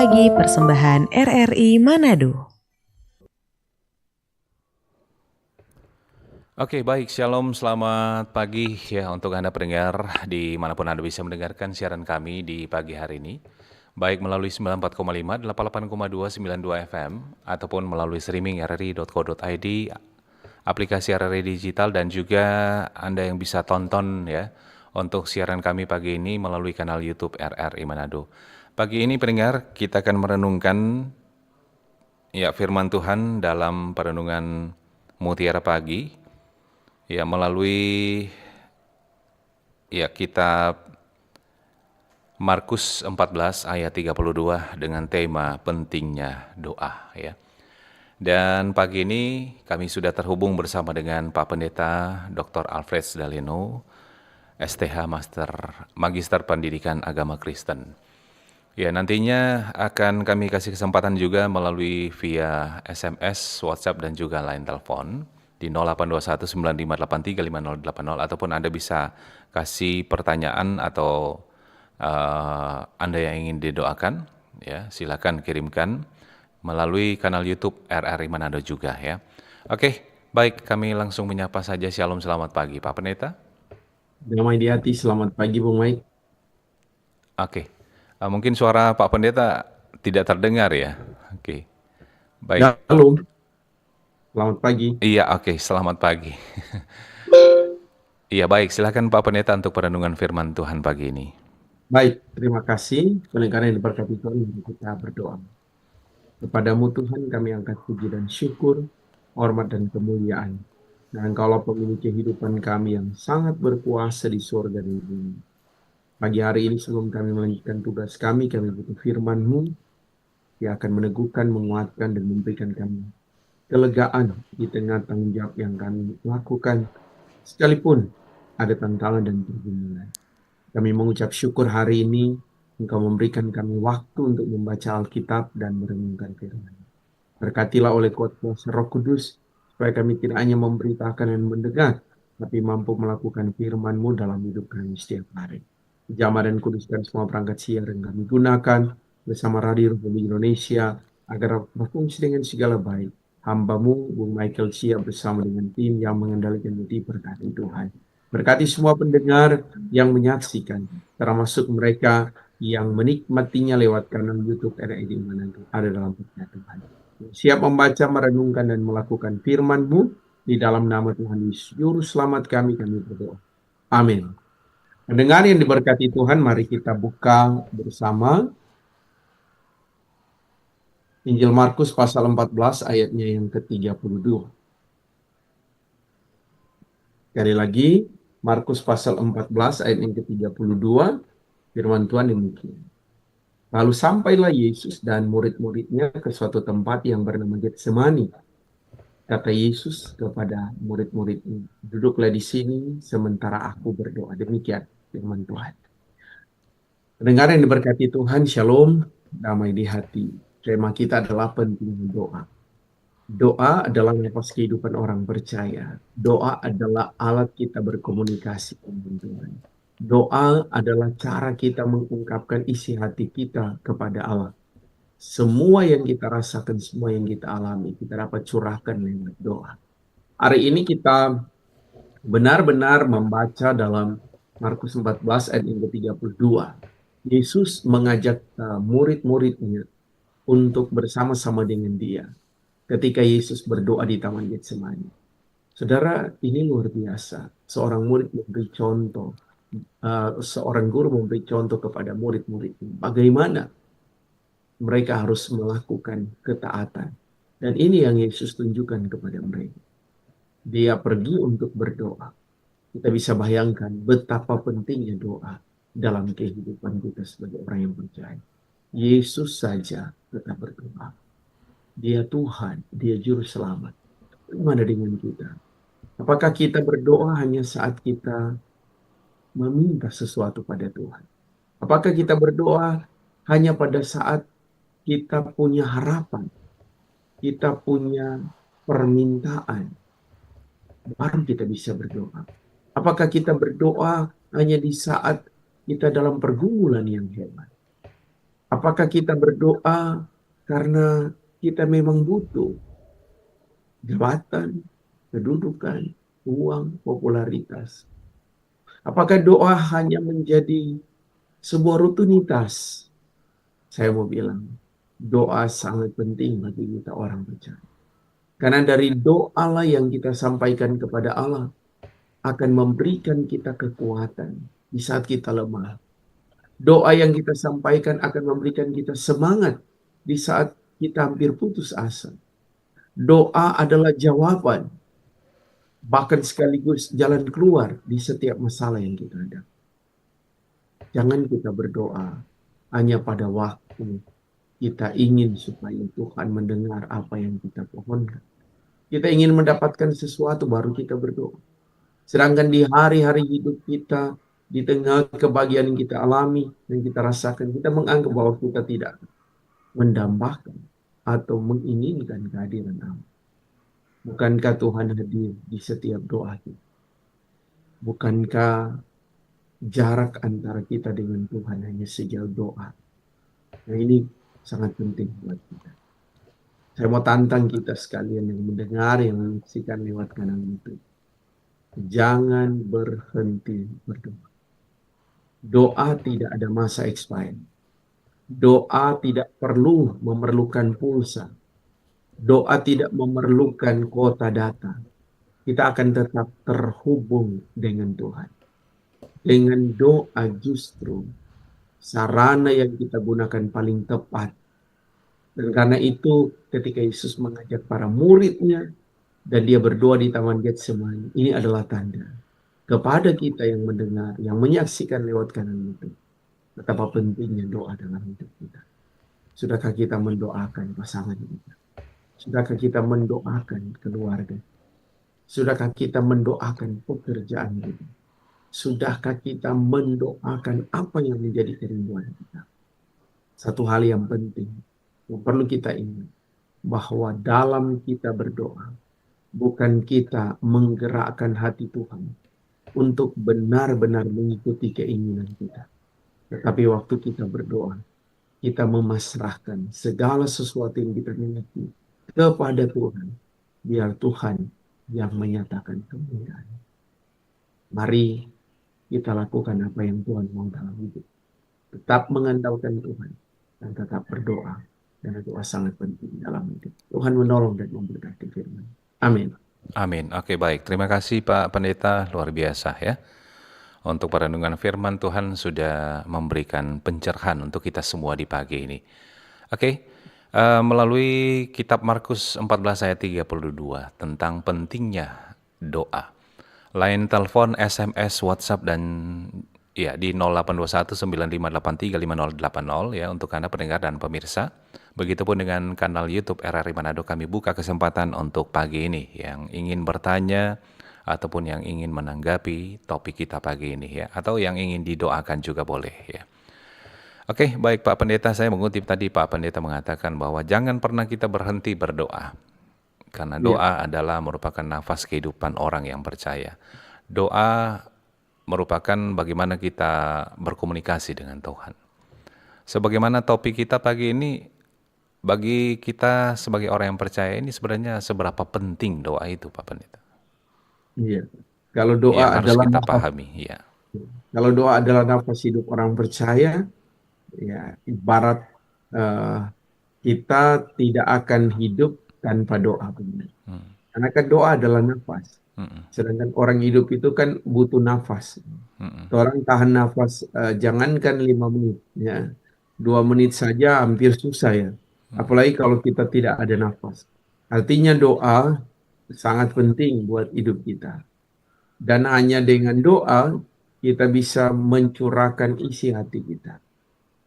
Pagi persembahan RRI Manado. Oke, baik. Shalom, selamat pagi ya untuk Anda pendengar dimanapun Anda bisa mendengarkan siaran kami di pagi hari ini. Baik melalui 94,5, 88,2, 92 FM, ataupun melalui streaming rri.co.id, aplikasi RRI Digital, dan juga Anda yang bisa tonton ya untuk siaran kami pagi ini melalui kanal YouTube RRI Manado. Pagi ini pendengar, kita akan merenungkan ya firman Tuhan dalam perenungan Mutiara Pagi ya melalui ya kitab Markus 14 ayat 32 dengan tema pentingnya doa ya. Dan pagi ini kami sudah terhubung bersama dengan Pak Pendeta Dr. Alfred Daleno, STH Magister Pendidikan Agama Kristen. Ya, nantinya akan kami kasih kesempatan juga melalui via SMS, WhatsApp, dan juga line telepon di 0821 9583 5080, ataupun Anda bisa kasih pertanyaan atau Anda yang ingin didoakan, ya silakan kirimkan melalui kanal YouTube RRI Manado juga ya. Oke, baik, kami langsung menyapa saja. Shalom, selamat pagi Pak Pendeta. Damai di hati, selamat pagi Bung Mike. Oke, mungkin suara Pak Pendeta tidak terdengar ya. Oke, baik. Shalom, selamat pagi. Iya, oke, selamat pagi. Iya, baik, silakan Pak Pendeta untuk perenungan firman Tuhan pagi ini. Baik, terima kasih. Pendengar yang diberkati Tuhan, mari kita berdoa. Kepadamu Tuhan kami angkat puji dan syukur, hormat dan kemuliaan. Dan Engkaulah pemilik kehidupan kami yang sangat berkuasa di surga dan di bumi. Pagi hari ini sebelum kami melanjutkan tugas kami butuh firman-Mu yang akan meneguhkan, menguatkan, dan memberikan kami kelegaan di tengah tanggung jawab yang kami lakukan, sekalipun ada tantangan dan pergumulan. Kami mengucap syukur hari ini Engkau memberikan kami waktu untuk membaca Alkitab dan merenungkan firman. Berkatilah oleh kuat kuasa Roh Kudus, supaya kami tidak hanya memberitakan dan mendengar, tapi mampu melakukan firman-Mu dalam hidup kami setiap hari. Jamah dan kuduskan semua perangkat siar yang kami gunakan bersama Radio Republik Indonesia, agar berfungsi dengan segala baik. Hamba-Mu, Bung Michael siap bersama dengan tim yang mengendalikan itu, berkati Tuhan. Berkati semua pendengar yang menyaksikan, termasuk mereka yang menikmatinya lewat kanal YouTube RRI di mana ada dalam berkat Tuhan. Siap membaca, merenungkan, dan melakukan firman-Mu di dalam nama Tuhan Yesus, Juru Selamat kami berdoa. Amin. Pendengar yang diberkati Tuhan, mari kita buka bersama Injil Markus pasal 14 ayatnya yang ke-32. Sekali lagi, Markus pasal 14 ayat yang ke-32, firman Tuhan demikian. Lalu sampailah Yesus dan murid-muridnya ke suatu tempat yang bernama Getsemani. Kata Yesus kepada murid-muridnya, duduklah di sini sementara aku berdoa. Demikian firman Tuhan. Pendengar yang diberkati Tuhan, shalom, damai di hati. Tema kita adalah pentingnya doa. Doa adalah nafas kehidupan orang percaya. Doa adalah alat kita berkomunikasi dengan Tuhan. Doa adalah cara kita mengungkapkan isi hati kita kepada Allah. Semua yang kita rasakan, semua yang kita alami, kita dapat curahkan lewat doa. Hari ini kita benar-benar membaca dalam Markus 14 ayat yang ke-32. Yesus mengajak murid-muridnya untuk bersama-sama dengan dia ketika Yesus berdoa di Taman Getsemani. Saudara, ini luar biasa. Seorang murid memberi contoh, seorang guru memberi contoh kepada murid-muridnya. Bagaimana mereka harus melakukan ketaatan. Dan ini yang Yesus tunjukkan kepada mereka. Dia pergi untuk berdoa. Kita bisa bayangkan betapa pentingnya doa dalam kehidupan kita sebagai orang yang percaya. Yesus saja tetap berdoa. Dia Tuhan, dia Juru Selamat. Bagaimana dengan kita? Apakah kita berdoa hanya saat kita meminta sesuatu pada Tuhan? Apakah kita berdoa hanya pada saat kita punya harapan, kita punya permintaan, baru kita bisa berdoa? Apakah kita berdoa hanya di saat kita dalam pergumulan yang hebat? Apakah kita berdoa karena kita memang butuh jabatan, kedudukan, uang, popularitas? Apakah doa hanya menjadi sebuah rutinitas? Saya mau bilang, doa sangat penting bagi kita orang percaya. Karena dari doa lah yang kita sampaikan kepada Allah akan memberikan kita kekuatan di saat kita lemah. Doa yang kita sampaikan akan memberikan kita semangat di saat kita hampir putus asa. Doa adalah jawaban, bahkan sekaligus jalan keluar di setiap masalah yang kita hadapi. Jangan kita berdoa hanya pada waktu kita ingin supaya Tuhan mendengar apa yang kita pohonkan. Kita ingin mendapatkan sesuatu baru kita berdoa. Sedangkan di hari-hari hidup kita, di tengah kebahagiaan yang kita alami dan kita rasakan, kita menganggap bahwa kita tidak mendambakan atau menginginkan kehadiran Allah. Bukankah Tuhan hadir di setiap doa kita? Bukankah jarak antara kita dengan Tuhan hanya sejauh doa? Nah, ini sangat penting buat kita. Saya mau tantang kita sekalian yang mendengar, yang menyaksikan lewat kanal YouTube. Jangan berhenti berdoa. Doa tidak ada masa expired. Doa tidak perlu memerlukan pulsa. Doa tidak memerlukan kuota data. Kita akan tetap terhubung dengan Tuhan. Dengan doa justru sarana yang kita gunakan paling tepat. Dan karena itu ketika Yesus mengajak para muridnya dan dia berdoa di Taman Getsemani, ini adalah tanda kepada kita yang mendengar, yang menyaksikan lewat kanan itu, betapa pentingnya doa dalam hidup kita. Sudahkah kita mendoakan pasangan kita? Sudahkah kita mendoakan keluarga? Sudahkah kita mendoakan pekerjaan kita? Sudahkah kita mendoakan apa yang menjadi kerinduan kita? Satu hal yang penting, yang perlu kita ingat, bahwa dalam kita berdoa, bukan kita menggerakkan hati Tuhan untuk benar-benar mengikuti keinginan kita. Tetapi waktu kita berdoa, kita memasrahkan segala sesuatu yang kita miliki kepada Tuhan. Biar Tuhan yang menyatakan kemuliaan. Mari kita lakukan apa yang Tuhan mau dalam hidup. Tetap mengandalkan Tuhan dan tetap berdoa. Karena doa sangat penting dalam hidup. Tuhan menolong dan memberkati firman. Amin. Amin. Oke, baik. Terima kasih Pak Pendeta, luar biasa ya. Untuk perenungan firman Tuhan sudah memberikan pencerahan untuk kita semua di pagi ini. Oke, melalui kitab Markus 14 ayat 32 tentang pentingnya doa. Lain telepon, SMS, WhatsApp dan ya di 0821 9583 5080 ya untuk Anda pendengar dan pemirsa. Begitupun dengan kanal YouTube RRI Manado, kami buka kesempatan untuk pagi ini yang ingin bertanya ataupun yang ingin menanggapi topik kita pagi ini ya, atau yang ingin didoakan juga boleh ya. Oke, baik Pak Pendeta, saya mengutip tadi Pak Pendeta mengatakan bahwa jangan pernah kita berhenti berdoa. Karena doa adalah merupakan nafas kehidupan orang yang percaya. Doa merupakan bagaimana kita berkomunikasi dengan Tuhan. Sebagaimana topik kita pagi ini, bagi kita sebagai orang yang percaya ini sebenarnya seberapa penting doa itu Pak Pendeta? Iya. Kalau doa Yang harus adalah kita nafas, pahami ya. kalau doa adalah nafas hidup orang percaya, ya ibarat eh, kita tidak akan hidup tanpa doa, benar. Karena kan doa adalah nafas. Sedangkan orang hidup itu kan butuh nafas. Orang tahan nafas, jangankan 5 menit, ya 2 menit saja hampir susah ya. Apalagi kalau kita tidak ada nafas. Artinya doa sangat penting buat hidup kita. Dan hanya dengan doa kita bisa mencurahkan isi hati kita.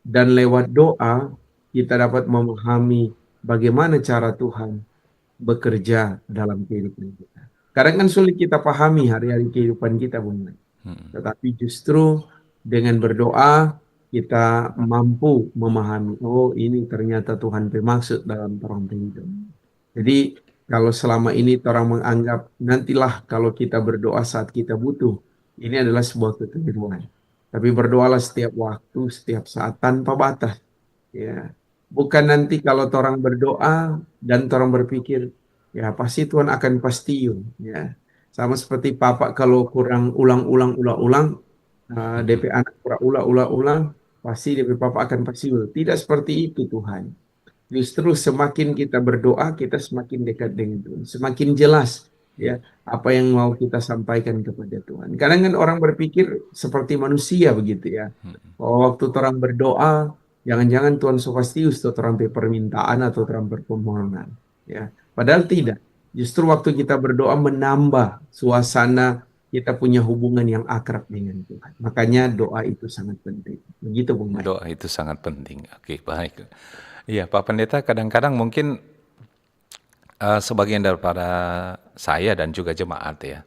Dan lewat doa kita dapat memahami bagaimana cara Tuhan bekerja dalam kehidupan kita. Kadang kan sulit kita pahami hari-hari kehidupan kita, Bung. Tetapi justru dengan berdoa kita mampu memahami, oh ini ternyata Tuhan bermaksud dalam terang hidup. Jadi kalau selama ini orang menganggap nantilah kalau kita berdoa saat kita butuh, ini adalah sebuah kekeliruan. Tapi berdoalah setiap waktu, setiap saat tanpa batas. Ya, bukan nanti kalau orang berdoa dan orang berpikir, ya pasti Tuhan akan pastiin. Ya, sama seperti Papa kalau kurang ulang-ulang, DP anak kurang ulang-ulang, pasti DP Papa akan pastiin. Tidak seperti itu Tuhan. Justru semakin kita berdoa, kita semakin dekat dengan Tuhan. Semakin jelas ya apa yang mau kita sampaikan kepada Tuhan. Kadang kan orang berpikir seperti manusia begitu ya. Bahwa waktu orang berdoa, jangan-jangan Tuhan sofastius atau orang permintaan atau orang permohonan. Ya, padahal tidak. Justru waktu kita berdoa menambah suasana kita punya hubungan yang akrab dengan Tuhan. Makanya doa itu sangat penting. Begitu Bung Mike. Doa itu sangat penting. Oke, baik. Iya, Pak Pendeta, kadang-kadang mungkin sebagian daripada saya dan juga jemaat ya,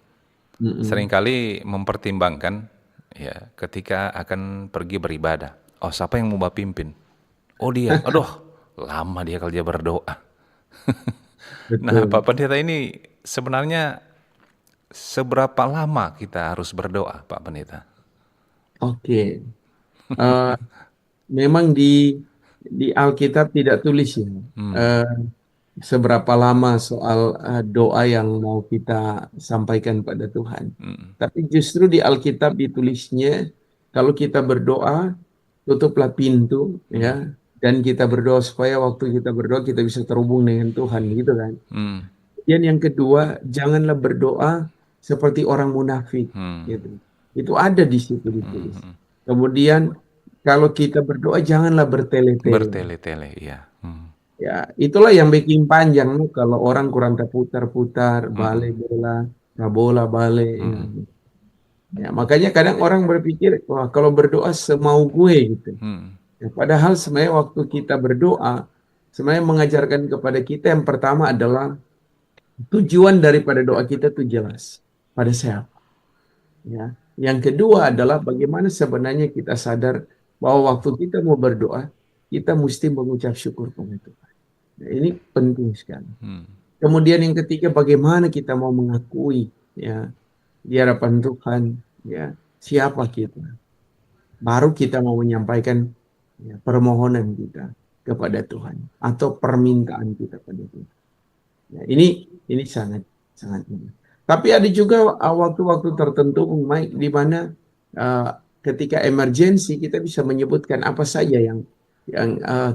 seringkali mempertimbangkan ya ketika akan pergi beribadah. Oh, siapa yang mau pimpin? Oh, dia. Aduh, lama dia kalau dia berdoa. Nah, Betul. Pak Pendeta, ini sebenarnya seberapa lama kita harus berdoa, Pak Pendeta? Oke. Eh, Memang di Alkitab tidak tulis ya eh, seberapa lama soal doa yang mau kita sampaikan pada Tuhan. Tapi justru di Alkitab ditulisnya kalau kita berdoa tutuplah pintu ya dan kita berdoa supaya waktu kita berdoa kita bisa terhubung dengan Tuhan gitu kan. Hmm, Dan yang kedua, janganlah berdoa seperti orang munafik hmm, gitu. Itu ada di situ ditulis. Kemudian kalau kita berdoa janganlah bertele-tele. bertele-tele, iya. Ya, itulah yang bikin panjang nih kalau orang kurang terputar-putar, bale bola, bola bale. Ya. Ya, makanya kadang orang berpikir, wah kalau berdoa semau gue gitu. Ya, padahal sebenarnya waktu kita berdoa, sebenarnya mengajarkan kepada kita yang pertama adalah tujuan daripada doa kita itu jelas. Pada siapa? Ya. Yang kedua adalah bagaimana sebenarnya kita sadar bahwa waktu kita mau berdoa, kita mesti mengucap syukur kepada Tuhan. Nah, ini penting sekali. Kemudian yang ketiga, bagaimana kita mau mengakui ya di hadapan Tuhan ya siapa kita. Baru kita mau menyampaikan ya, permohonan kita kepada Tuhan atau permintaan kita pada Tuhan. Ya, ini sangat sangat benar. Tapi ada juga waktu-waktu tertentu, Bung Mike, di mana uh, ketika emergensi kita bisa menyebutkan apa saja yang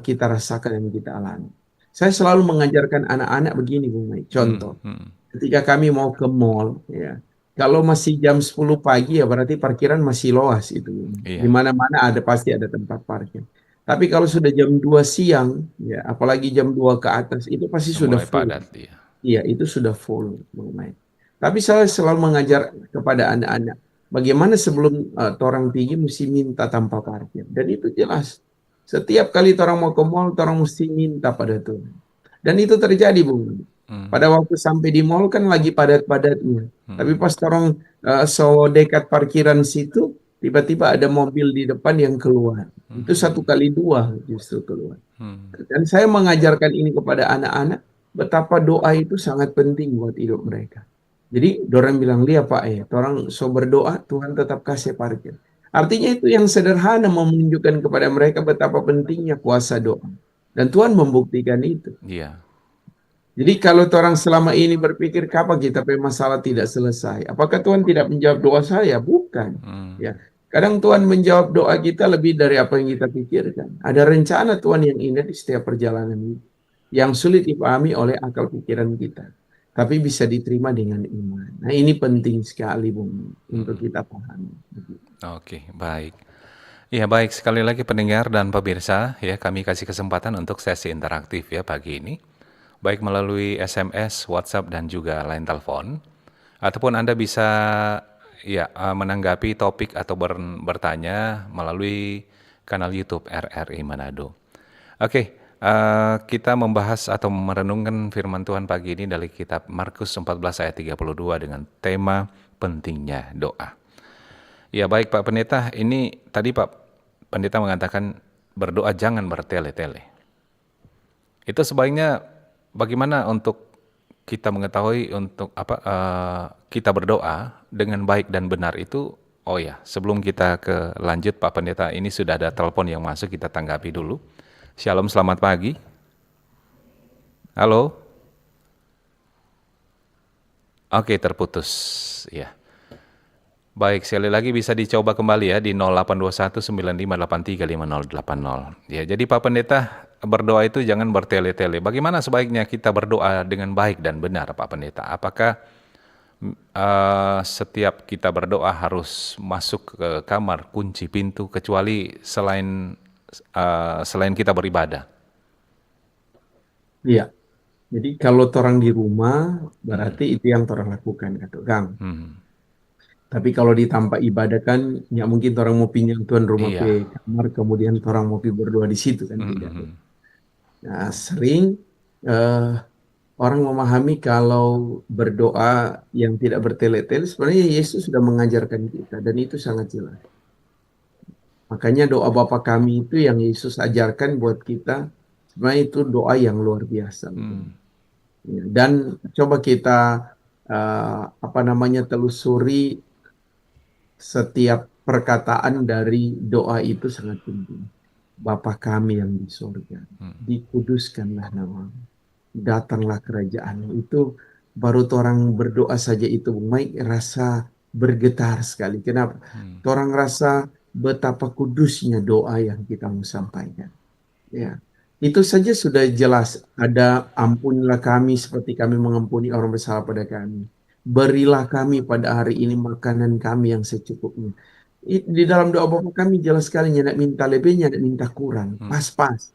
kita rasakan dan kita alami. Saya selalu mengajarkan anak-anak begini, Bung Mike. Contoh, ketika kami mau ke mall, ya, kalau masih jam 10 pagi ya berarti parkiran masih luas itu. Di Iya, mana-mana ada pasti ada tempat parkir. Tapi kalau sudah jam 2 siang, ya apalagi jam 2 ke atas, itu pasti sudah sudah mulai full. padat, iya. Iya, itu sudah full mengenai. Tapi saya selalu mengajar kepada anak-anak bagaimana sebelum orang pergi mesti minta tanpa parkir. Dan itu jelas. Setiap kali orang mau ke mall, orang mesti minta pada Tuhan. Dan itu terjadi, Bung. Pada waktu sampai di mall kan lagi padat-padatnya. Tapi pas orang so dekat parkiran situ, tiba-tiba ada mobil di depan yang keluar. Itu 1 kali 2 justru keluar. Dan saya mengajarkan ini kepada anak-anak betapa doa itu sangat penting buat hidup mereka. Jadi orang bilang dia Pak orang so berdoa Tuhan tetap kasih parkir. Artinya itu yang sederhana menunjukkan kepada mereka betapa pentingnya kuasa doa. Dan Tuhan membuktikan itu. Iya. Jadi kalau orang selama ini berpikir kapan kita punya masalah tidak selesai, apakah Tuhan tidak menjawab doa saya? Bukan. Ya, kadang Tuhan menjawab doa kita lebih dari apa yang kita pikirkan. Ada rencana Tuhan yang indah di setiap perjalanan ini, yang sulit dipahami oleh akal pikiran kita, tapi bisa diterima dengan iman. Nah ini penting sekali Bung untuk kita pahami. Oke, baik. Ya, baik, sekali lagi pendengar dan pemirsa, ya kami kasih kesempatan untuk sesi interaktif ya pagi ini. Baik melalui SMS, WhatsApp, dan juga line telepon. Ataupun Anda bisa ya menanggapi topik atau bertanya melalui kanal YouTube RRI Manado. Oke, kita membahas atau merenungkan firman Tuhan pagi ini dari kitab Markus 14 ayat 32 dengan tema pentingnya doa. Ya baik Pak Pendeta, ini tadi Pak Pendeta mengatakan berdoa jangan bertele-tele. Itu sebaiknya bagaimana untuk kita mengetahui untuk apa kita berdoa dengan baik dan benar itu? Oh ya, sebelum kita ke lanjut Pak Pendeta, ini sudah ada telepon yang masuk, kita tanggapi dulu. Shalom, selamat pagi. Halo? Oke, terputus. Ya. Baik, sekali lagi bisa dicoba kembali ya di 082195835080. Ya, jadi Pak Pendeta, berdoa itu jangan bertele-tele. Bagaimana sebaiknya kita berdoa dengan baik dan benar, Pak Pendeta? Apakah setiap kita berdoa harus masuk ke kamar, kunci pintu, kecuali selain kita beribadah? Iya. Jadi kalau orang di rumah berarti itu yang orang lakukan kata Kang. Tapi kalau di tempat ibadah kan ya mungkin orang mau pinjam tuan rumah Iya. ke kamar kemudian orang mau pi berdoa di situ kan tidak. Nah, sering eh, orang memahami kalau berdoa yang tidak bertele-tele sebenarnya Yesus sudah mengajarkan kita dan itu sangat jelas. Makanya doa Bapa kami itu yang Yesus ajarkan buat kita sebenarnya itu doa yang luar biasa. Ya, dan coba kita apa namanya telusuri setiap perkataan dari doa itu sangat penting. Bapa kami yang di surga, dikuduskanlah namamu, datanglah kerajaanmu. Itu baru orang berdoa saja itu baik rasa bergetar sekali. Kenapa? Orang rasa betapa kudusnya doa yang kita mau sampaikan. Ya, itu saja sudah jelas. Ada ampunilah kami seperti kami mengampuni orang bersalah pada kami. Berilah kami pada hari ini makanan kami yang secukupnya. Di dalam doa Bapa kami jelas sekali tidak minta lebih, tidak minta kurang. Pas-pas.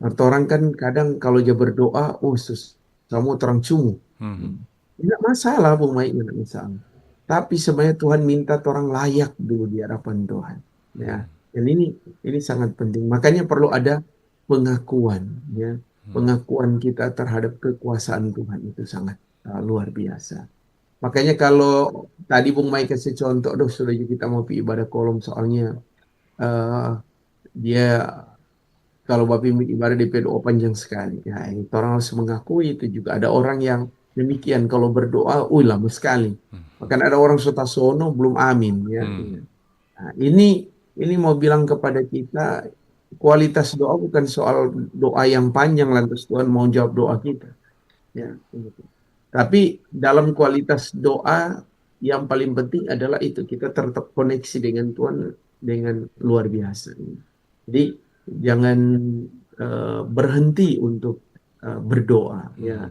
Atau orang kan kadang kalau dia berdoa, oh sus, kamu terang cungu. Tidak masalah, Bung Maik, tidak masalah. Tapi sebenarnya Tuhan minta orang layak dulu di hadapan Tuhan. Ya, dan ini sangat penting. Makanya perlu ada pengakuan, ya, pengakuan kita terhadap kekuasaan Tuhan itu sangat luar biasa. Makanya kalau tadi Bung Maik kasih contoh, aduh sudah kita mau pergi ibadah kolom soalnya eh, dia kalau Bapak ibadah di doa panjang sekali. Ya, itu orang harus mengakui itu juga. Ada orang yang demikian kalau berdoa, lama sekali. Bahkan ada orang sotasono belum amin. Ya. Nah, ini mau bilang kepada kita, kualitas doa bukan soal doa yang panjang lantas Tuhan mau jawab doa kita. Ya, gitu. Tapi dalam kualitas doa yang paling penting adalah itu kita tetap koneksi dengan Tuhan dengan luar biasa. Jadi jangan berhenti untuk berdoa. Ya,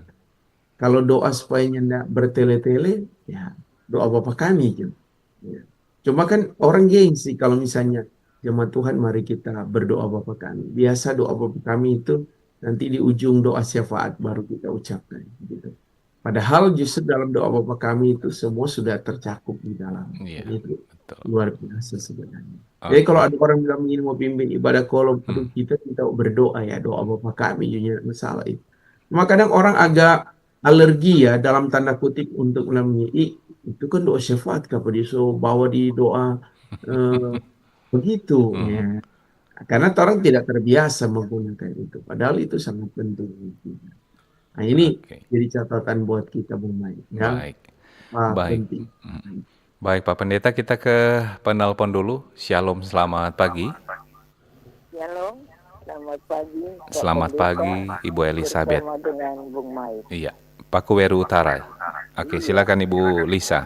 kalau doa supaya tidak bertele-tele, ya doa Bapa kami gitu. Ya. Cuma kan orang gengsi kalau misalnya jemaat Tuhan mari kita berdoa Bapa kami. Biasa doa Bapa kami itu nanti di ujung doa syafaat baru kita ucapkan gitu. Padahal justru dalam doa Bapa kami itu semua sudah tercakup di dalam. Itu luar biasa sebenarnya. Jadi kalau ada orang bilang ingin mau pimpin ibadah kolom, aduh kita berdoa ya doa Bapa kami jadinya masalah itu. Cuma kadang orang agak alergi ya dalam tanda kutip untuk melalui itu kan doa syafaat kapan disuruh bawa di doa begitu ya. Karena orang tidak terbiasa menggunakan itu. Padahal itu sangat penting. Nah ini jadi catatan buat kita Bung Maik. Ya. Baik. Baik. Penting. Baik Pak Pendeta, kita ke penelpon dulu. Shalom, selamat pagi. Shalom, selamat pagi. Selamat pagi Ibu Elizabeth. Bersama dengan Bung Maik. Iya, Pakuweru Utara. Oke, silakan Ibu Lisa.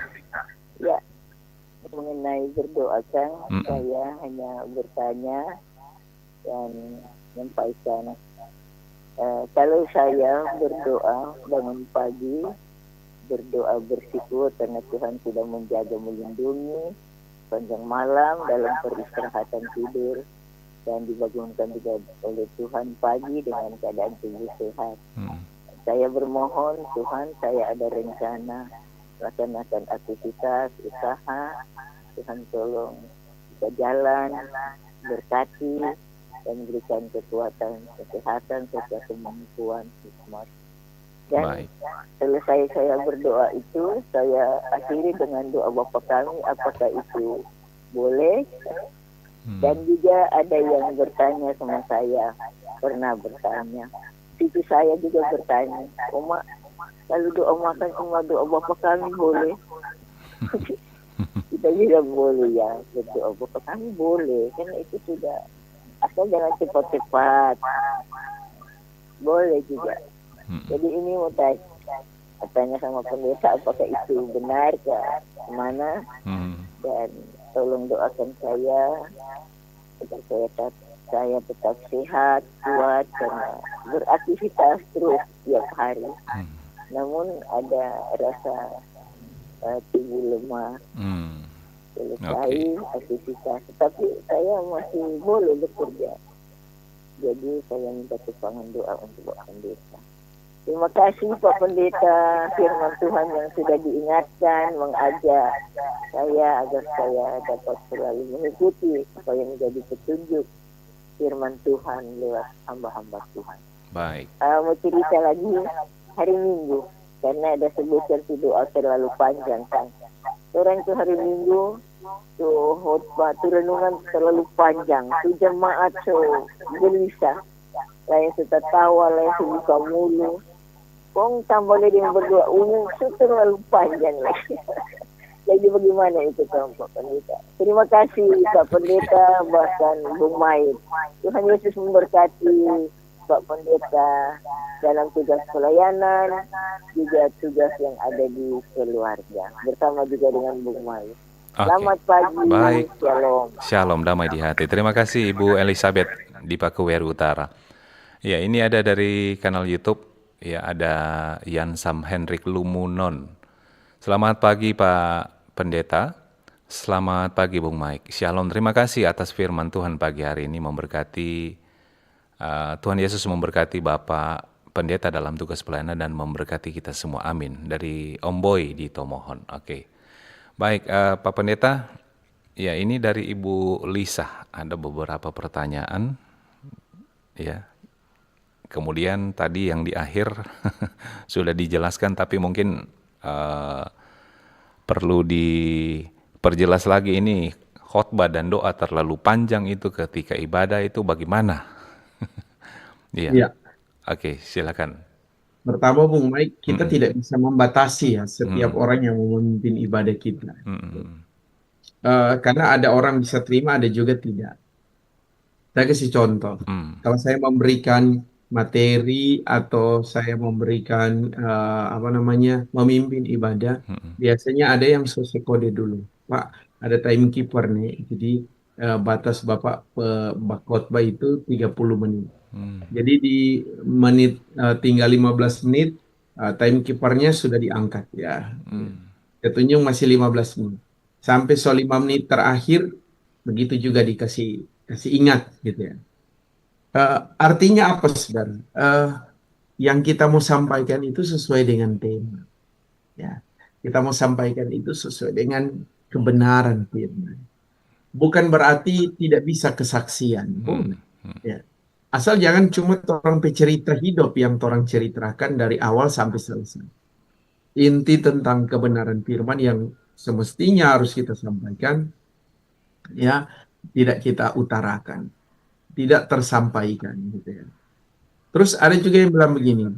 Ya, mengenai berdoa Kang, saya hanya bertanya dan menyampaikan. Kalau saya berdoa bangun pagi, berdoa bersyukur karena Tuhan sudah menjaga melindungi panjang malam dalam peristirahatan tidur dan dibangunkan juga oleh Tuhan pagi dengan keadaan tubuh sehat. Saya bermohon Tuhan, saya ada rencana laksanakan aktivitas usaha, Tuhan tolong bisa jalan, berkati dan berikan kekuatan, kesehatan serta kemampuan hikmat. Dan selesai saya berdoa itu, saya akhiri dengan doa Bapa kami, apakah itu boleh? Dan juga ada yang bertanya sama saya, pernah bertanya. Cucu saya juga bertanya, Oma, kalau doa makan sama doa Bapa kami boleh? Kita juga boleh ya, berdoa Bapa kami boleh, karena itu sudah asal jangan cepat-cepat. Boleh juga. Jadi ini mau tanya sama pendeta apakah itu benar ke mana, dan tolong doakan saya agar saya tetap sehat, kuat, karena beraktivitas terus tiap hari. Namun ada rasa tubuh lemah. Selesai aktivitas, tapi saya masih boleh bekerja. Jadi saya minta tumpangan doa untuk Pak Pendeta. Terima kasih Pak Pendeta, firman Tuhan yang sudah diingatkan, mengajak saya agar saya dapat selalu mengikuti supaya menjadi petunjuk firman Tuhan lewat hamba-hamba Tuhan. Baik. Mau cerita lagi hari Minggu, karena ada sebutan doa terlalu panjang kan. Orang itu hari Minggu tuh khotbah, tuh renungan terlalu panjang, tuh jemaat tuh gelisah, lain tertawa, lain buka mulu. Kong tambah lagi yang berdoa umum itu terlalu panjang lagi. Jadi bagaimana itu Pak Pendeta? Terima kasih Pak Pendeta, bahkan Bung Maid. Tuhan Yesus memberkati Pak Pendeta dalam tugas pelayanan, juga tugas yang ada di keluarga, bersama juga dengan Bung Maid. Selamat pagi. Baik. Shalom. Shalom, damai di hati. Terima kasih Ibu Elizabeth di Pakuweru Utara. Ya, ini ada dari kanal YouTube. Ya, ada Yansam Hendrik Lumunon. Selamat pagi Pak Pendeta. Selamat pagi Bung Mike. Shalom, terima kasih atas firman Tuhan pagi hari ini, memberkati Tuhan Yesus memberkati Bapak Pendeta dalam tugas pelayanan dan memberkati kita semua. Amin. Dari Om Boy di Tomohon. Oke. Baik, Pak Pendeta. Ya, ini dari Ibu Lisa. Ada beberapa pertanyaan. Ya. Kemudian tadi yang di akhir sudah dijelaskan, tapi mungkin perlu diperjelas lagi, ini khotbah dan doa terlalu panjang itu ketika ibadah itu bagaimana? Iya. Ya. Oke, silakan. Pertama, Bung Mike, kita tidak bisa membatasi ya setiap orang yang mau memimpin ibadah kita. Karena ada orang bisa terima, ada juga tidak. Saya kasih contoh. Kalau saya memberikan materi atau saya memberikan memimpin ibadah, biasanya ada yang selesai kode dulu. Pak, ada timekeeper nih. Jadi batas Bapak khotbah itu 30 menit. Jadi di menit tinggal 15 menit timekeepernya sudah diangkat ya. Ketunjuk masih 15 menit. Sampai 5 menit terakhir begitu juga dikasih ingat gitu ya. Artinya apa saudara? Yang kita mau sampaikan itu sesuai dengan tema. Ya, kita mau sampaikan itu sesuai dengan kebenaran firman. Bukan berarti tidak bisa kesaksian. Ya. Asal jangan cuma orang pecerita hidup yang orang ceritakan dari awal sampai selesai. Inti tentang kebenaran firman yang semestinya harus kita sampaikan, ya, tidak kita utarakan, tidak tersampaikan gitu ya. Terus ada juga yang bilang begini,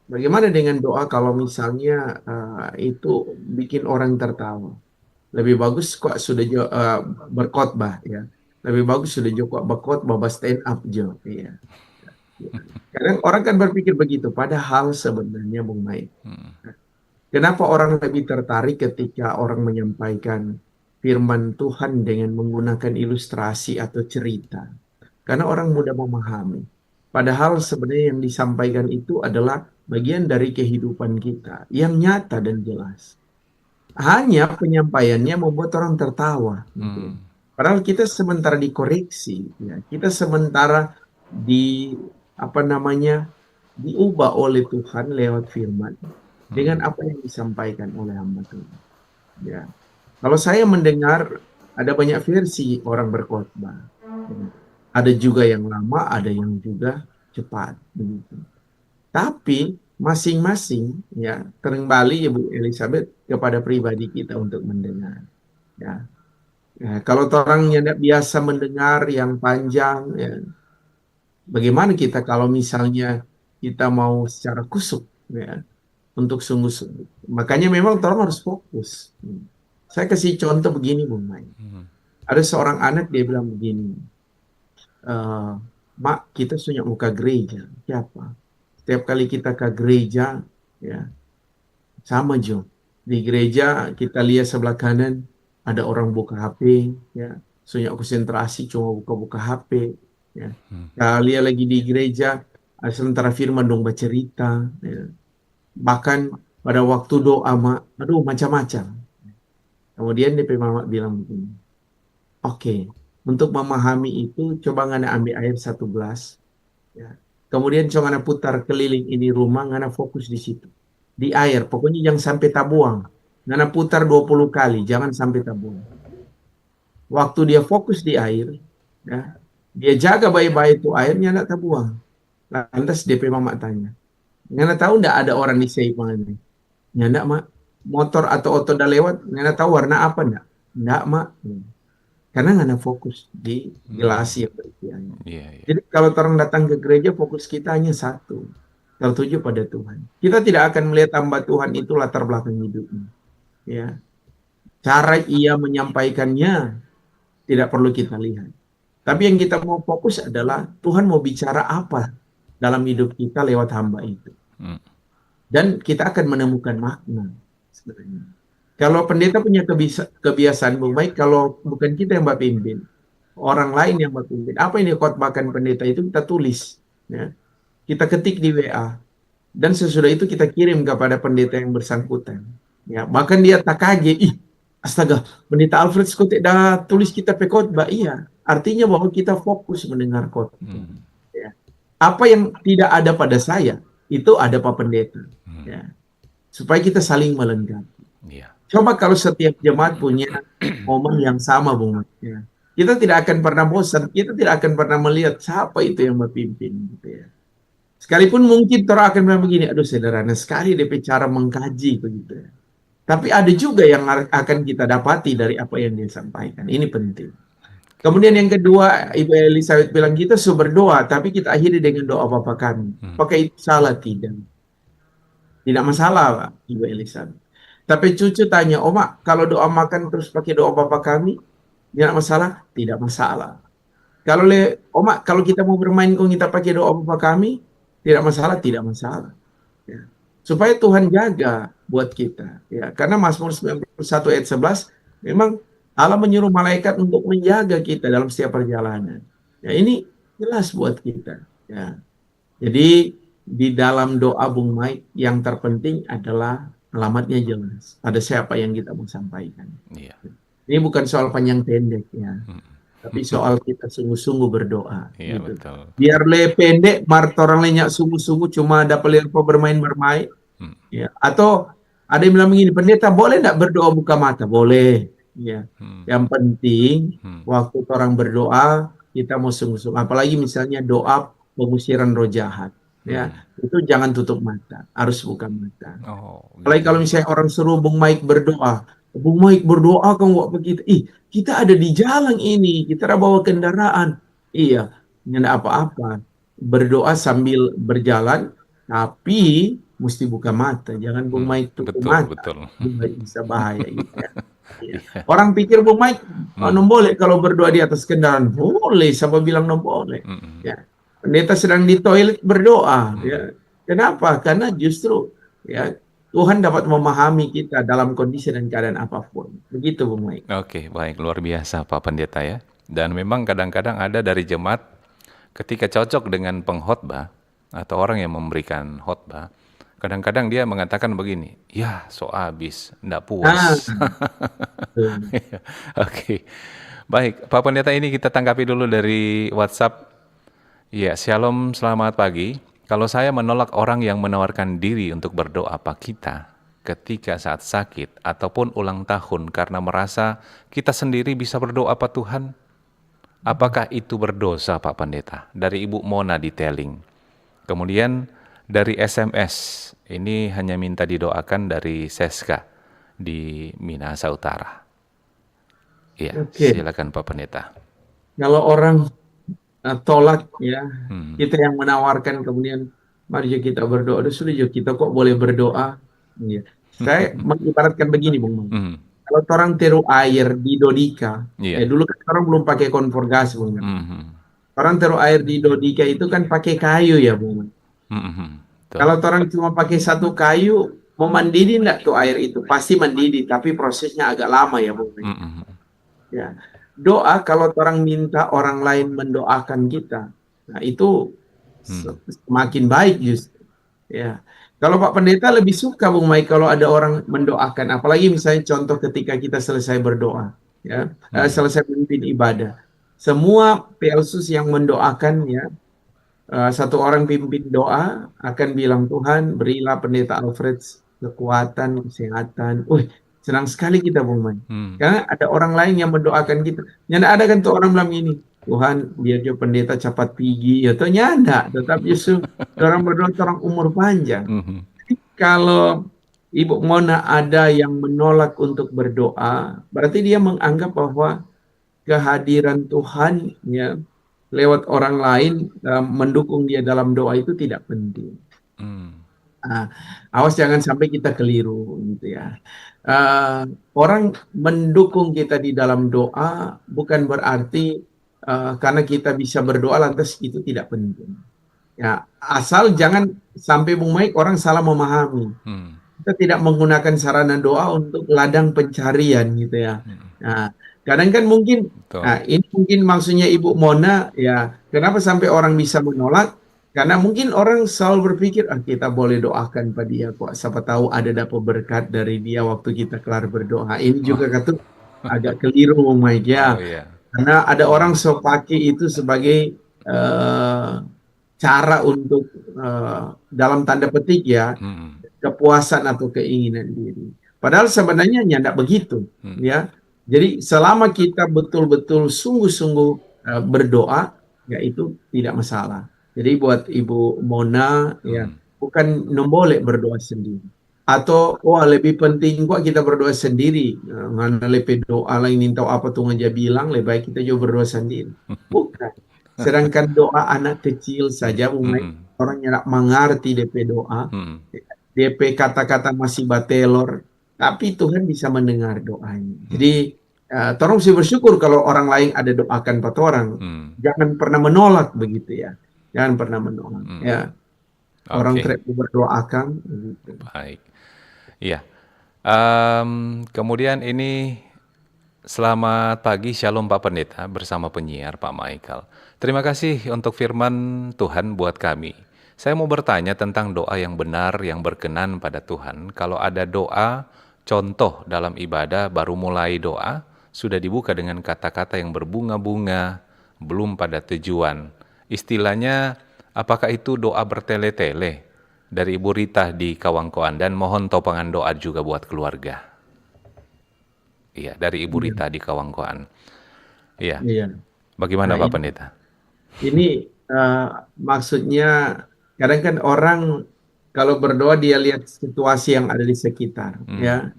bagaimana dengan doa kalau misalnya itu bikin orang tertawa? Lebih bagus kok sudah berkhotbah ya. Lebih bagus sudah kok berkhotbah stand up jo ya. Kadang orang kan berpikir begitu, padahal sebenarnya Bung Mai. Kenapa orang lebih tertarik ketika orang menyampaikan firman Tuhan dengan menggunakan ilustrasi atau cerita? Karena orang mudah memahami. Padahal sebenarnya yang disampaikan itu adalah bagian dari kehidupan kita yang nyata dan jelas. Hanya penyampaiannya membuat orang tertawa. Padahal kita sementara dikoreksi, ya. Kita sementara diubah oleh Tuhan lewat firman dengan apa yang disampaikan oleh hamba Tuhan. Ya. Kalau saya mendengar ada banyak versi orang berkhotbah. Ya. Ada juga yang lama, ada yang juga cepat begitu. Tapi masing-masing ya kembali Ibu Elizabeth kepada pribadi kita untuk mendengar. Ya. Ya, kalau orang yang tidak biasa mendengar yang panjang, ya, bagaimana kita kalau misalnya kita mau secara kusuk ya untuk sungguh-sungguh. Makanya memang orang harus fokus. Saya kasih contoh begini Bung Mai. Ada seorang anak dia bilang begini. eh, Mak, kita sunyak muka gereja. Siapa? Setiap kali kita ke gereja, ya sama Jo. Di gereja kita lihat sebelah kanan ada orang buka HP, ya. Sunyak konsentrasi cuma buka-buka HP, ya. Kalian lagi di gereja, sementara firman dong bercerita, ya. Bahkan pada waktu doa, Mak, aduh macam-macam. Kemudian DP Mama bilang begini, oke, untuk memahami itu coba ngana ambil air 1 gelas, ya. Kemudian coba ngana putar keliling ini rumah, ngana fokus di situ. Di air, pokoknya jangan sampai tabuang. Ngana putar 20 kali, jangan sampai tabuang. Waktu dia fokus di air, ya, dia jaga baik-baik itu airnya nak tabuang. Lantas DP Mama tanya, ngana tahu ndak ada orang di Seipan ini? Ya ndak, Mak. Motor atau oto udah lewat, ngana tahu warna apa ndak? Ndak, Mak. Karena nggak ada fokus di gelas yang berisi air. Iya, iya. Jadi kalau orang datang ke gereja, fokus kita hanya satu, tertuju pada Tuhan. Kita tidak akan melihat hamba Tuhan itu latar belakang hidupnya. Ya, cara ia menyampaikannya tidak perlu kita lihat. Tapi yang kita mau fokus adalah Tuhan mau bicara apa dalam hidup kita lewat hamba itu. Dan kita akan menemukan makna sebenarnya. Kalau pendeta punya kebiasaan, Bung, baik kalau bukan kita yang pimpin, orang lain yang pimpin, apa yang dikhotbahkan pendeta itu kita tulis, ya. Kita ketik di WA, dan sesudah itu kita kirim kepada pendeta yang bersangkutan. Ya, bahkan dia tak kaget, ih, astaga, pendeta Alfred Scott dah tulis kita pe khotbah, iya. Artinya bahwa kita fokus mendengar khotbah. Ya. Apa yang tidak ada pada saya, itu ada Pak Pendeta. Ya. Supaya kita saling melengkapi. Iya. Coba kalau setiap jemaat punya momen yang sama, Bung. Ya. Kita tidak akan pernah bosan, kita tidak akan pernah melihat siapa itu yang memimpin. Gitu ya. Sekalipun mungkin orang akan bilang begini, aduh sederhana sekali DP cara mengkaji begitu ya. Tapi ada juga yang akan kita dapati dari apa yang dia sampaikan. Ini penting. Kemudian yang kedua, Ibu Elizabeth bilang kita sudah berdoa, tapi kita akhiri dengan doa Bapa kami. Apakah itu salah? Tidak. Tidak masalah, Pak, Ibu Elizabeth. Tapi cucu tanya, Oma, kalau doa makan terus pakai doa Bapa kami, tidak masalah? Tidak masalah. Kalau Oma, kalau kita mau bermain kok kita pakai doa Bapa kami, tidak masalah? Tidak masalah. Ya. Supaya Tuhan jaga buat kita. Ya. Karena Mazmur 91 ayat 11, memang Allah menyuruh malaikat untuk menjaga kita dalam setiap perjalanan. Ya, ini jelas buat kita. Ya. Jadi di dalam doa Bung Mike yang terpenting adalah alamatnya jelas. Pada siapa yang kita mau sampaikan. Iya. Ini bukan soal panjang pendek ya. Tapi soal kita sungguh-sungguh berdoa. Iya, gitu. betul. Biar pendek, orang lainnya sungguh-sungguh cuma dapat lihat bermain-bermain. Ya. Atau ada yang bilang begini, pendeta boleh nggak berdoa buka mata? Boleh. Ya. Yang penting waktu orang berdoa kita mau sungguh-sungguh. Apalagi misalnya doa pengusiran roh jahat. Ya, itu jangan tutup mata, harus buka mata. Apalagi kalau misalnya orang suruh Bung Mike berdoa, Bung Mike berdoa kamu kok begitu? Ih, kita ada di jalan ini, kita bawa kendaraan. Iya, nggak apa-apa. Berdoa sambil berjalan, tapi mesti buka mata. Jangan Bung Mike tutup mata. Betul. Bisa bahaya. Gitu, ya. Ya. Orang pikir Bung Mike, boleh kalau berdoa di atas kendaraan. Boleh, siapa bilang boleh. Ya. Pendeta sedang di toilet berdoa. Ya. Kenapa? Karena justru ya Tuhan dapat memahami kita dalam kondisi dan keadaan apapun. Begitu, Bung Mike. Oke, baik. Luar biasa Pak Pendeta ya. Dan memang kadang-kadang ada dari jemaat ketika cocok dengan pengkhotbah atau orang yang memberikan khotbah, kadang-kadang dia mengatakan begini, ya so abis, enggak puas. Oke. Baik, Pak Pendeta ini kita tanggapi dulu dari WhatsApp. Ya, shalom, selamat pagi. Kalau saya menolak orang yang menawarkan diri untuk berdoa Pak kita ketika saat sakit ataupun ulang tahun karena merasa kita sendiri bisa berdoa Pak Tuhan, apakah itu berdosa Pak Pendeta? Dari Ibu Mona di Teling. Kemudian dari SMS, ini hanya minta didoakan dari Seska di Minahasa Utara. Ya, silakan Pak Pendeta. Kalau orang tolak ya, kita yang menawarkan kemudian mari kita berdoa. Sudah kita kok boleh berdoa. Ya. Saya mengibaratkan begini, Bung. Kalau orang teru air di Dodika, ya dulu kan orang belum pakai konfor gas, Bung. Orang taruh air di Dodika itu kan pakai kayu ya, Bung. Betul. Kalau orang cuma pakai satu kayu, mau mendidih enggak tuh air itu? Pasti mendidih, tapi prosesnya agak lama ya, Bung. Ya. Doa kalau orang minta orang lain mendoakan kita, nah itu semakin baik justru. Ya. Kalau Pak Pendeta lebih suka Bung Mai kalau ada orang mendoakan, apalagi misalnya contoh ketika kita selesai berdoa, ya, selesai memimpin ibadah, semua pelsus yang mendoakan ya, satu orang pimpin doa akan bilang Tuhan berilah Pendeta Alfred kekuatan, kesehatan. Senang sekali kita Bung Mai. Karena ada orang lain yang mendoakan kita. Yang ada kan tuh orang bilang ini, Tuhan biar dia pendeta cepat pergi. Ya nyanda, tetap justru orang berdoa orang umur panjang. Kalau Ibu Mona ada yang menolak untuk berdoa, berarti dia menganggap bahwa kehadiran Tuhan ya lewat orang lain mendukung dia dalam doa itu tidak penting. Awas jangan sampai kita keliru gitu ya. Orang mendukung kita di dalam doa bukan berarti karena kita bisa berdoa lantas itu tidak penting. Ya, asal jangan sampai Bung Maik orang salah memahami. Kita tidak menggunakan sarana doa untuk ladang pencarian gitu ya. Nah, kadang kan mungkin, ini mungkin maksudnya Ibu Mona ya, kenapa sampai orang bisa menolak? Karena mungkin orang selalu berpikir, kita boleh doakan pada dia kok, siapa tahu ada dapat berkat dari dia waktu kita kelar berdoa. Ini juga kata agak keliru Mike ya. Karena ada orang pakai itu sebagai cara untuk dalam tanda petik ya, kepuasan atau keinginan diri. Padahal sebenarnya tidak begitu ya. Jadi selama kita betul-betul sungguh-sungguh berdoa, ya itu tidak masalah. Jadi buat Ibu Mona ya bukan boleh berdoa sendiri. Atau lebih penting kok kita berdoa sendiri. Ngana lebih doa lain minta apa tuh aja bilang lebih baik kita juga berdoa sendiri. Bukan. Sedangkan doa anak kecil saja orang yang mengerti DP doa, DP kata-kata masih batelor, tapi Tuhan bisa mendengar doanya. Jadi tolong sih bersyukur kalau orang lain ada doakan pada orang. Jangan pernah menolak begitu ya. Jangan pernah menolak. Ya. Orang tidak berdoakan. Gitu. Baik. Iya. Kemudian ini selamat pagi, Shalom Pak Pendeta bersama penyiar Pak Michael. Terima kasih untuk firman Tuhan buat kami. Saya mau bertanya tentang doa yang benar, yang berkenan pada Tuhan. Kalau ada doa, contoh dalam ibadah baru mulai doa, sudah dibuka dengan kata-kata yang berbunga-bunga, belum pada tujuan. Istilahnya, apakah itu doa bertele-tele dari Ibu Rita di Kawangkoan, dan mohon topangan doa juga buat keluarga. Iya, dari Ibu Rita di Kawangkoan. Iya. Bagaimana Pak Pendeta? Ini maksudnya kadang kan orang kalau berdoa dia lihat situasi yang ada di sekitar, ya.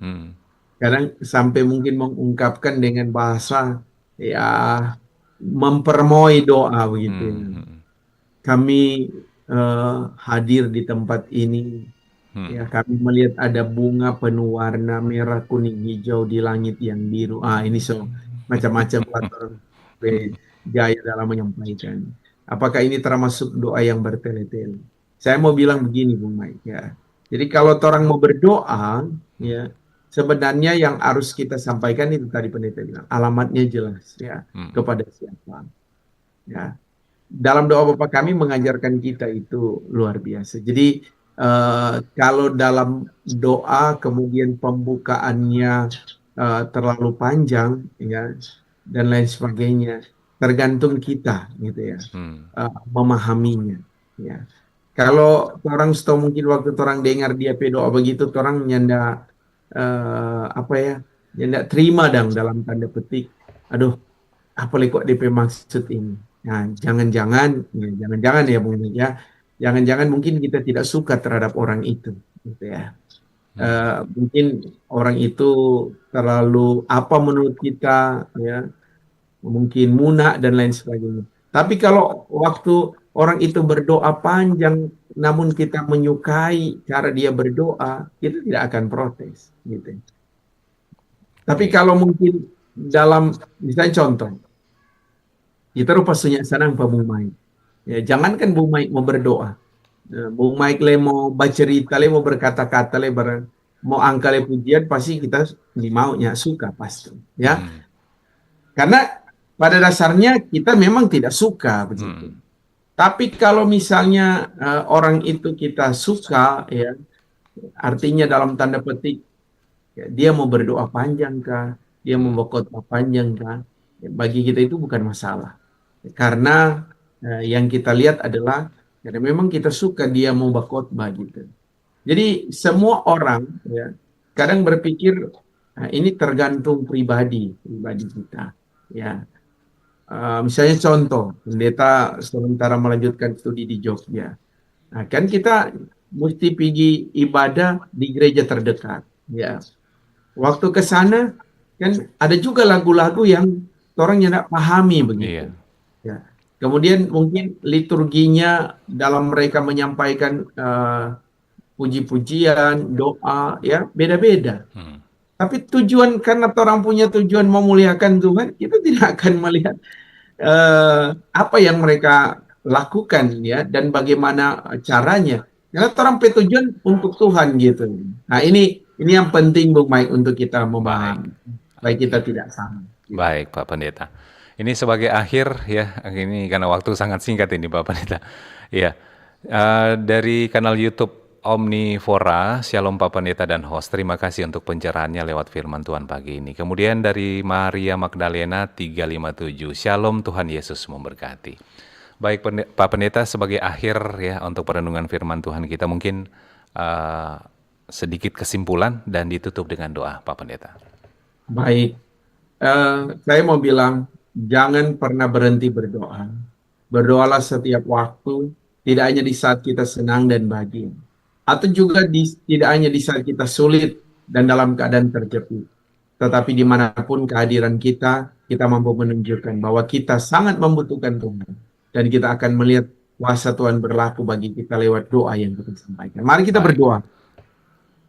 Kadang sampai mungkin mengungkapkan dengan bahasa ya mempermoi doa begitu. Kami hadir di tempat ini, ya kami melihat ada bunga penuh warna merah, kuning, hijau di langit yang biru. Ini macam-macam orang gaya dalam menyampaikan. Apakah ini termasuk doa yang bertele-tele? Saya mau bilang begini, Bung Mike ya. Jadi kalau orang mau berdoa, ya sebenarnya yang harus kita sampaikan itu tadi pendeta bilang, alamatnya jelas ya kepada siapa. Ya. Dalam doa Bapa kami mengajarkan kita itu luar biasa. Jadi kalau dalam doa kemudian pembukaannya terlalu panjang ya dan lain sebagainya, tergantung kita gitu ya memahaminya ya. Kalau orang setahu mungkin waktu orang dengar dia doa begitu, orang nyanda nyanda terima dalam tanda petik. Aduh, apa kok DP maksud ini? Nah, jangan-jangan ya Bung ya, jangan-jangan mungkin kita tidak suka terhadap orang itu, gitu ya. Mungkin orang itu terlalu apa menurut kita, ya, mungkin munak dan lain sebagainya. Tapi kalau waktu orang itu berdoa panjang, namun kita menyukai cara dia berdoa, kita tidak akan protes, gitu. Tapi kalau mungkin dalam, misalnya contoh, Kita rupa sunyak sanang pa Bung Mike. Ya, jangankan Bung Mike mau berdoa. Bung Mike le mau bercerita, le mau berkata-kata, le mau angka le pujian, pasti kita maunya suka pasti. Ya, karena pada dasarnya kita memang tidak suka begitu. Tapi kalau misalnya orang itu kita suka, ya, artinya dalam tanda petik ya, dia mau berdoa panjang kah, dia mau berkhotbah panjang kah, ya, bagi kita itu bukan masalah. Karena yang kita lihat adalah karena memang kita suka dia mau berkhotbah gitu. Jadi semua orang ya kadang berpikir ini tergantung pribadi kita. Ya, misalnya contoh, pendeta sementara melanjutkan studi di Jogja. Nah, kan kita mesti pergi ibadah di gereja terdekat. Ya, waktu ke sana kan ada juga lagu-lagu yang orang tidak pahami begitu. Iya. Ya. Kemudian mungkin liturginya dalam mereka menyampaikan puji-pujian, doa, ya beda-beda. Tapi tujuan karena orang punya tujuan memuliakan Tuhan, kita tidak akan melihat apa yang mereka lakukan ya dan bagaimana caranya. Karena orang punya tujuan untuk Tuhan gitu. Nah ini yang penting Bung Mike untuk kita memahami. Baik kita tidak sama. Gitu. Baik Pak Pendeta. Ini sebagai akhir ya, ini karena waktu sangat singkat ini Pak Pendeta. Iya, dari kanal YouTube Omnivora, Shalom Pak Pendeta dan host, terima kasih untuk pencerahannya lewat firman Tuhan pagi ini. Kemudian dari Maria Magdalena 357, Shalom Tuhan Yesus memberkati. Baik Pak Pendeta, sebagai akhir ya untuk perenungan firman Tuhan kita mungkin sedikit kesimpulan dan ditutup dengan doa Pak Pendeta. Baik, saya mau bilang jangan pernah berhenti berdoa. Berdoalah setiap waktu, tidak hanya di saat kita senang dan bahagia. Atau juga tidak hanya di saat kita sulit dan dalam keadaan terjepit. Tetapi dimanapun kehadiran kita mampu menunjukkan bahwa kita sangat membutuhkan Tuhan. Dan kita akan melihat kuasa Tuhan berlaku bagi kita lewat doa yang kita sampaikan. Mari kita berdoa.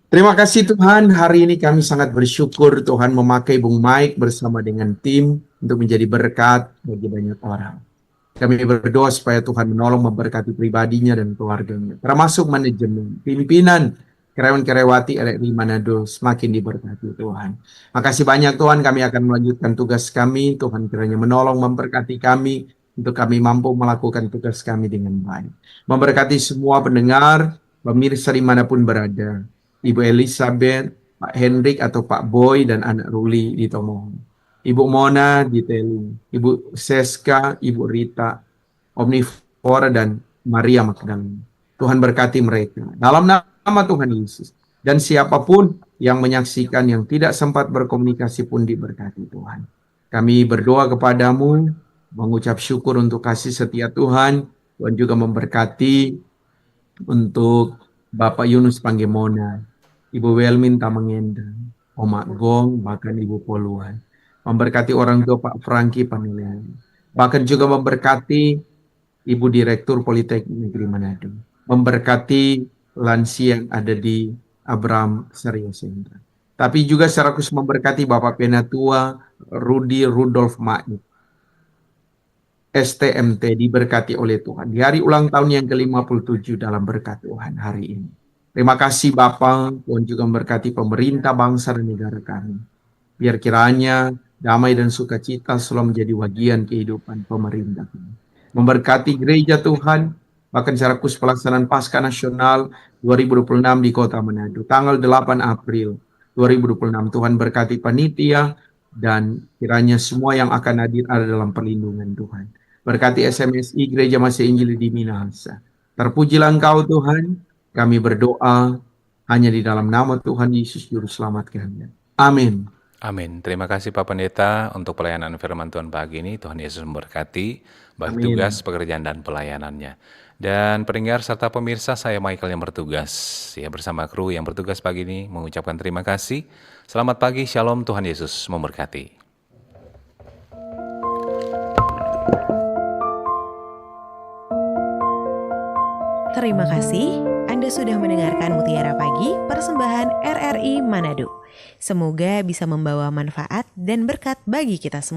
Terima kasih Tuhan, hari ini kami sangat bersyukur Tuhan memakai Bung Mike bersama dengan tim untuk menjadi berkat bagi banyak orang. Kami berdoa supaya Tuhan menolong memberkati pribadinya dan keluarganya, termasuk manajemen, pimpinan, karyawan-karyawati RRI Manado semakin diberkati Tuhan. Makasih banyak Tuhan, kami akan melanjutkan tugas kami. Tuhan kiranya menolong memberkati kami untuk kami mampu melakukan tugas kami dengan baik. Memberkati semua pendengar, pemirsa dimanapun berada. Ibu Elizabeth, Pak Hendrik atau Pak Boy dan anak Ruli di Tomohon. Ibu Mona di Telu, Ibu Seska, Ibu Rita, Omnivora dan Maria Magdalena. Tuhan berkati mereka. Dalam nama Tuhan Yesus. Dan siapapun yang menyaksikan yang tidak sempat berkomunikasi pun diberkati Tuhan. Kami berdoa kepadamu, mengucap syukur untuk kasih setia Tuhan. Tuhan juga memberkati untuk Bapak Yunus Panggemona, Ibu Welmin Tamangenda, Omak Gong, bahkan Ibu Poluan. Memberkati orang tua Pak Franky Panilean. Bahkan juga memberkati Ibu Direktur Politeknik Negeri Manado. Memberkati lansia yang ada di Abraham Surya Center. Tapi juga secara khusus memberkati Bapak Penatua Rudi Rudolf Ma'id. STMT diberkati oleh Tuhan. Di hari ulang tahun yang ke-57 dalam berkat Tuhan hari ini. Terima kasih Bapak, Tuhan juga memberkati pemerintah bangsa dan negara kami. Biar kiranya damai dan sukacita selalu menjadi bagian kehidupan pemerintah. Memberkati gereja Tuhan, bahkan secara khusus pelaksanaan Paskah Nasional 2026 di Kota Manado. Tanggal 8 April 2026, Tuhan berkati panitia dan kiranya semua yang akan hadir ada dalam perlindungan Tuhan. Berkati SMSI Gereja Masih Injil di Minahasa. Terpujilah Engkau Tuhan. Kami berdoa hanya di dalam nama Tuhan Yesus Juru Selamat kami. Amin. Amin. Terima kasih Pak Pendeta untuk pelayanan firman Tuhan pagi ini. Tuhan Yesus memberkati bagi tugas, pekerjaan, dan pelayanannya. Dan pendengar serta pemirsa, saya Michael yang bertugas ya bersama kru yang bertugas pagi ini mengucapkan terima kasih. Selamat pagi, Shalom, Tuhan Yesus memberkati. Terima kasih. Anda sudah mendengarkan Mutiara Pagi, persembahan RRI Manado. Semoga bisa membawa manfaat dan berkat bagi kita semua.